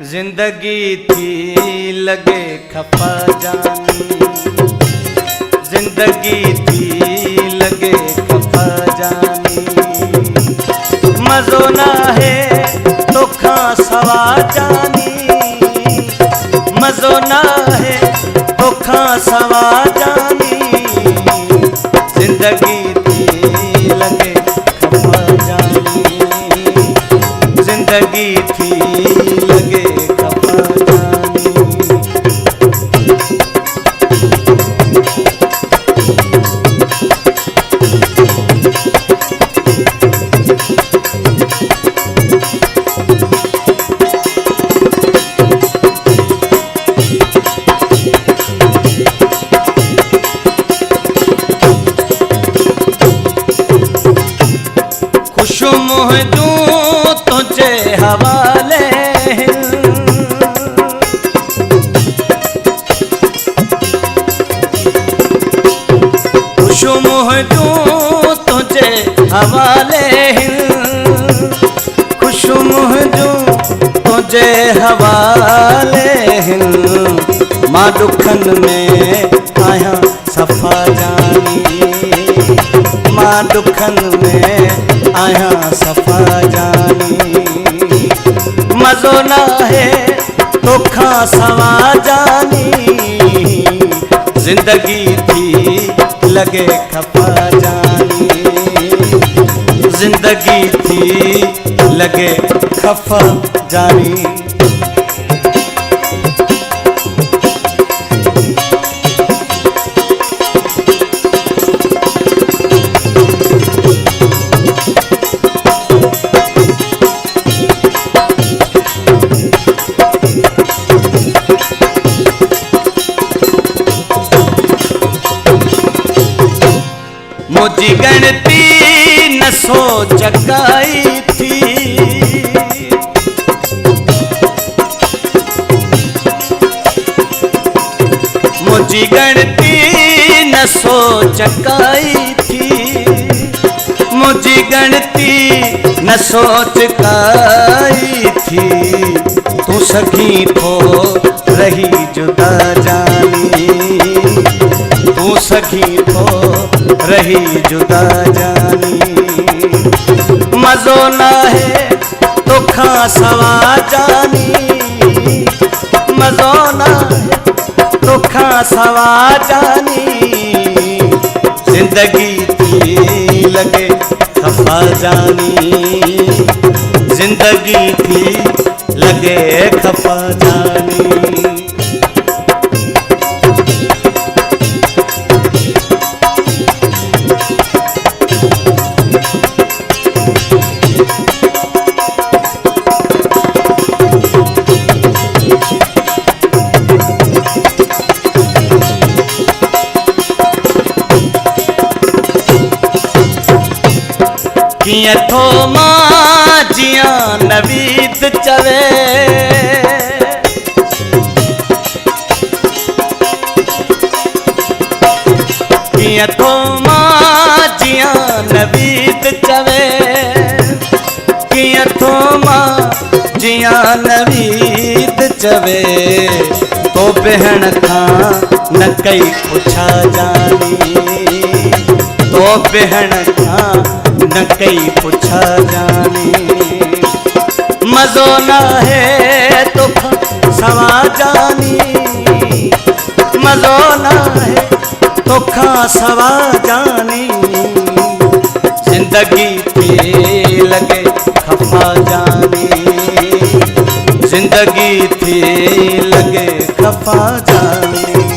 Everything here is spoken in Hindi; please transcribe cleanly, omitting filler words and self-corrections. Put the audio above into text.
जिंदगी थी लगे खफा जानी, जिंदगी थी लगे खफा जानी। मजो ना है तो खा सवा जानी, मजो ना है तो खा सवा जानी। जिंदगी थी लगे खफा जानी, जिंदगी थी लगे खफा जानी। खुशमुह दूं तुझे हवाले, खुशमुह दूं तुझे हवाले, खुशमुह दूं तुझे हवाले। मां दुखन में आया सफा जानी, मां दुखन में आया सफा जानी। मजो ना है तो खा सवा जानी, जिंदगी थी लगे खफा जानी, जिंदगी थी लगे खफा जानी। मुझी गणती न सोच चकाई थी, मुझी गणती न सोच चकाई थी, मुझी गणती न सोच चकाई थी। तू सखी तो रही जुदा जानी, तू सखी तो रही जुदा जानी। मजो ना है तो खा सवा जानी, मजो ना है तो खा सवा जानी। जिंदगी थी लगे खफा जानी, जिंदगी थी लगे खफा जानी। किए थो मां जिया नवीद चवे, किए थो मां जिया नवीद चवे, किए थो मां जिया नवीद चवे। तो बहन खां न कई पुछा जानी, तो बहन खां न कई पुछा जानी। मजो ना है तो सवा जानी, मजो ना है तो खा सवा जानी। जिंदगी थी लगे खफा जानी, जिंदगी थी लगे खफा जानी।